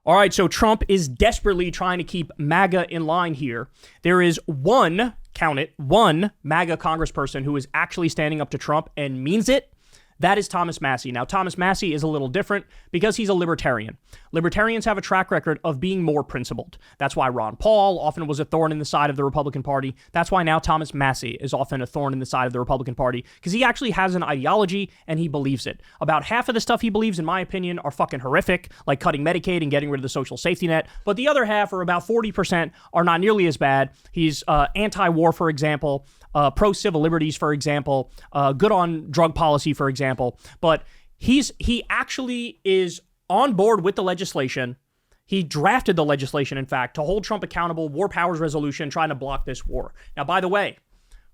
All right, so Trump is desperately trying to keep MAGA in line here. There is one, count it, one MAGA congressperson who is actually standing up to Trump and means it. That is Thomas Massie. Now, Thomas Massie is a little different because he's a libertarian. Libertarians have a track record of being more principled. That's why Ron Paul often was a thorn in the side of the Republican Party. That's why now Thomas Massie is often a thorn in the side of the Republican Party, because he actually has an ideology and he believes it. About half of the stuff he believes, in my opinion, are fucking horrific, like cutting Medicaid and getting rid of the social safety net. But the other half, or about 40%, are not nearly as bad. He's anti-war, for example. Pro-civil liberties, for example, good on drug policy, for example. But he actually is on board with the legislation. He drafted the legislation, in fact, to hold Trump accountable, war powers resolution, trying to block this war. Now, by the way,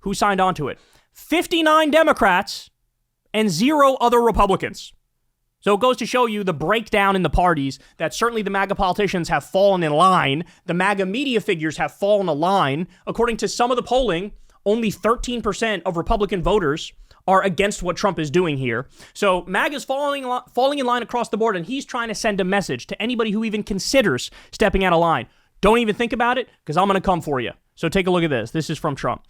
who signed on to it? 59 Democrats and 0 other Republicans. So it goes to show you the breakdown in the parties, that certainly the MAGA politicians have fallen in line. The MAGA media figures have fallen in line. According to some of the polling, only 13% of Republican voters are against what Trump is doing here. So MAGA's falling in line across the board, and he's trying to send a message to anybody who even considers stepping out of line. Don't even think about it, because I'm going to come for you. So take a look at this. This is from Trump.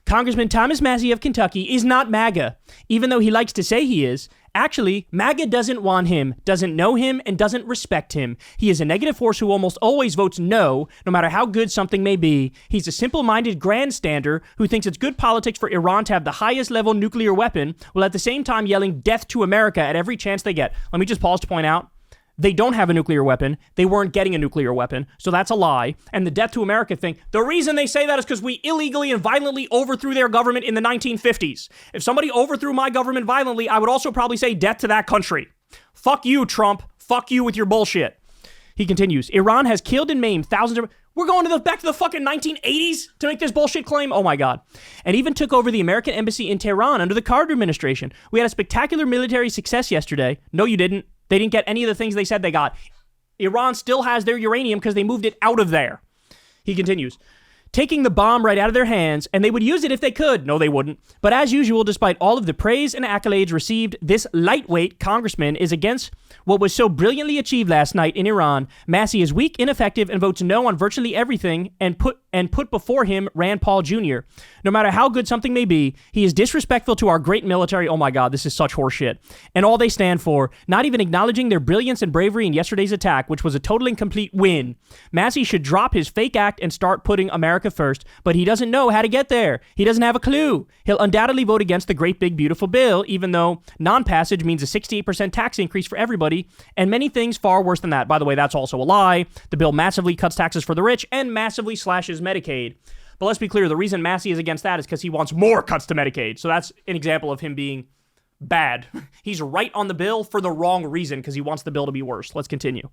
Congressman Thomas Massie of Kentucky is not MAGA, even though he likes to say he is. Actually, MAGA doesn't want him, doesn't know him, and doesn't respect him. He is a negative force who almost always votes no matter how good something may be. He's a simple-minded grandstander who thinks it's good politics for Iran to have the highest level nuclear weapon, while at the same time yelling death to America at every chance they get. Let me just pause to point out, they don't have a nuclear weapon. They weren't getting a nuclear weapon. So that's a lie. And the death to America thing, the reason they say that is because we illegally and violently overthrew their government in the 1950s. If somebody overthrew my government violently, I would also probably say death to that country. Fuck you, Trump. Fuck you with your bullshit. He continues, Iran has killed and maimed thousands of... We're going back to the fucking 1980s to make this bullshit claim? Oh my God. And even took over the American embassy in Tehran under the Carter administration. We had a spectacular military success yesterday. No, you didn't. They didn't get any of the things they said they got. Iran still has their uranium because they moved it out of there. He continues, taking the bomb right out of their hands, and they would use it if they could. No, they wouldn't. But as usual, despite all of the praise and accolades received, this lightweight congressman is against what was so brilliantly achieved last night in Iran. Massie is weak, ineffective, and votes no on virtually everything, and put before him Rand Paul Jr. No matter how good something may be, he is disrespectful to our great military. Oh my God, this is such horseshit. And all they stand for, not even acknowledging their brilliance and bravery in yesterday's attack, which was a total and complete win. Massie should drop his fake act and start putting America first, but he doesn't know how to get there. He doesn't have a clue. He'll undoubtedly vote against the great big beautiful bill, even though non-passage means a 68% tax increase for everybody, and many things far worse than that. By the way, that's also a lie. The bill massively cuts taxes for the rich and massively slashes Medicaid. But let's be clear, the reason Massie is against that is because he wants more cuts to Medicaid. So that's an example of him being bad. He's right on the bill for the wrong reason, because he wants the bill to be worse. Let's continue.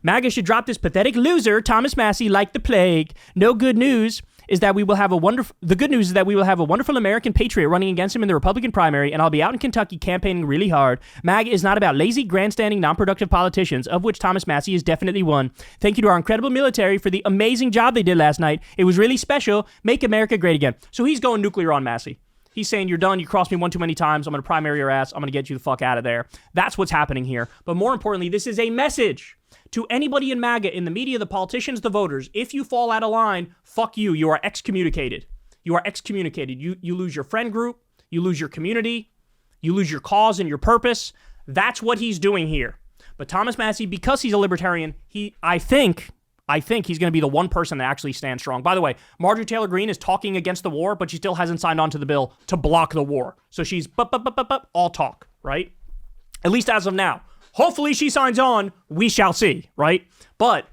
MAGA should drop this pathetic loser, Thomas Massie, like the plague. No good news is that we will have the good news is that we will have a wonderful American patriot running against him in the Republican primary, and I'll be out in Kentucky campaigning really hard. MAGA is not about lazy, grandstanding, non-productive politicians, of which Thomas Massie is definitely one. Thank you to our incredible military for the amazing job they did last night. It was really special. Make America great again. So he's going nuclear on Massie. He's saying, you're done. You crossed me one too many times. I'm going to primary your ass. I'm going to get you the fuck out of there. That's what's happening here. But more importantly, this is a message to anybody in MAGA, in the media, the politicians, the voters. If you fall out of line, fuck you. You are excommunicated. You are excommunicated. You lose your friend group. You lose your community. You lose your cause and your purpose. That's what he's doing here. But Thomas Massie, because he's a libertarian, I think he's going to be the one person that actually stands strong. By the way, Marjorie Taylor Greene is talking against the war, but she still hasn't signed on to the bill to block the war. So she's all talk, right? At least as of now. Hopefully she signs on. We shall see, right? But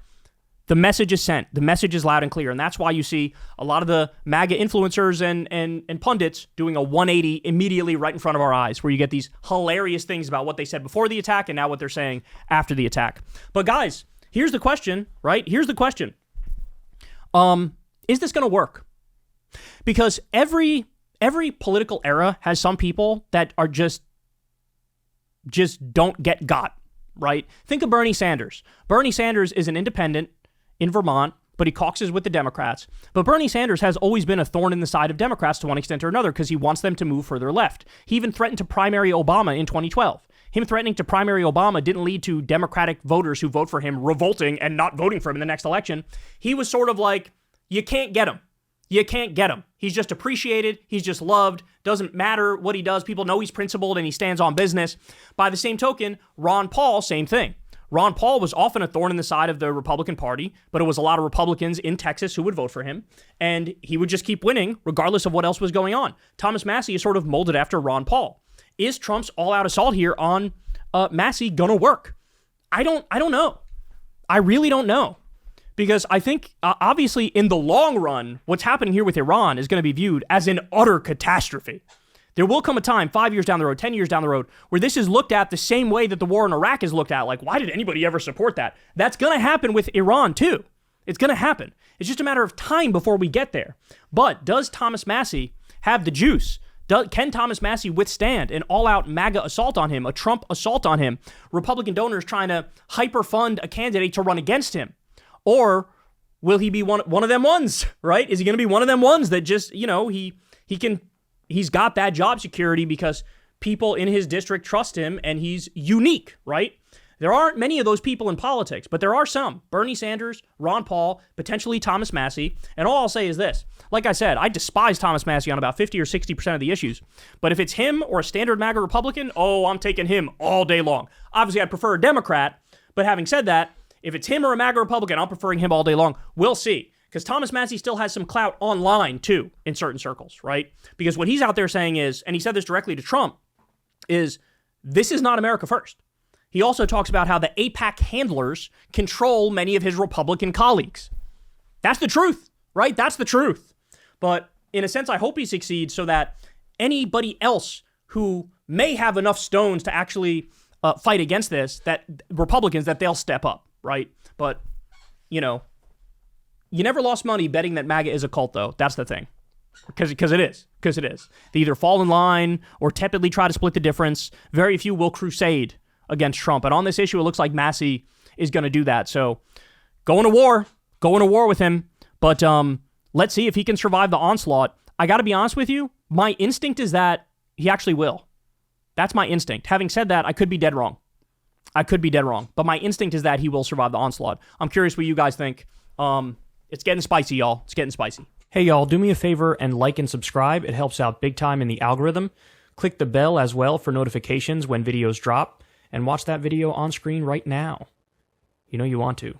the message is sent. The message is loud and clear. And that's why you see a lot of the MAGA influencers and pundits doing a 180 immediately right in front of our eyes, where you get these hilarious things about what they said before the attack and now what they're saying after the attack. But guys, here's the question, right? Here's the question. Is this going to work? Because every political era has some people that are just don't get got, right? Think of Bernie Sanders. Bernie Sanders is an independent in Vermont, but he caucuses with the Democrats. But Bernie Sanders has always been a thorn in the side of Democrats to one extent or another, because he wants them to move further left. He even threatened to primary Obama in 2012. Him threatening to primary Obama didn't lead to Democratic voters who vote for him revolting and not voting for him in the next election. He was sort of like, you can't get him. You can't get him. He's just appreciated. He's just loved. Doesn't matter what he does. People know he's principled and he stands on business. By the same token, Ron Paul, same thing. Ron Paul was often a thorn in the side of the Republican Party, but it was a lot of Republicans in Texas who would vote for him, and he would just keep winning regardless of what else was going on. Thomas Massie is sort of molded after Ron Paul. Is Trump's all-out assault here on Massie gonna work? I don't know. I really don't know. Because I think, obviously, in the long run, what's happening here with Iran is going to be viewed as an utter catastrophe. There will come a time, 5 years down the road, 10 years down the road, where this is looked at the same way that the war in Iraq is looked at. Like, why did anybody ever support that? That's going to happen with Iran, too. It's going to happen. It's just a matter of time before we get there. But does Thomas Massie have the juice? Can Thomas Massie withstand an all-out MAGA assault on him, a Trump assault on him, Republican donors trying to hyper-fund a candidate to run against him? Or will he be one of them ones, right? Is he going to be one of them ones that just, he's got that job security because people in his district trust him and he's unique, right? There aren't many of those people in politics, but there are some. Bernie Sanders, Ron Paul, potentially Thomas Massie. And all I'll say is this. Like I said, I despise Thomas Massie on about 50 or 60% of the issues. But if it's him or a standard MAGA Republican, I'm taking him all day long. Obviously, I'd prefer a Democrat. But having said that, if it's him or a MAGA Republican, I'm preferring him all day long. We'll see. Because Thomas Massie still has some clout online, too, in certain circles, right? Because what he's out there saying is, and he said this directly to Trump, is this is not America first. He also talks about how the AIPAC handlers control many of his Republican colleagues. That's the truth, right? That's the truth. But in a sense, I hope he succeeds so that anybody else who may have enough stones to actually fight against this, that Republicans, that they'll step up. Right? But, you never lost money betting that MAGA is a cult, though. That's the thing. Because it is. Because it is. They either fall in line or tepidly try to split the difference. Very few will crusade against Trump. And on this issue, it looks like Massie is going to do that. So, going to war with him. But let's see if he can survive the onslaught. I got to be honest with you. My instinct is that he actually will. That's my instinct. Having said that, I could be dead wrong. But my instinct is that he will survive the onslaught. I'm curious what you guys think. It's getting spicy, y'all. It's getting spicy. Hey, y'all, do me a favor and like and subscribe. It helps out big time in the algorithm. Click the bell as well for notifications when videos drop. And watch that video on screen right now. You know you want to.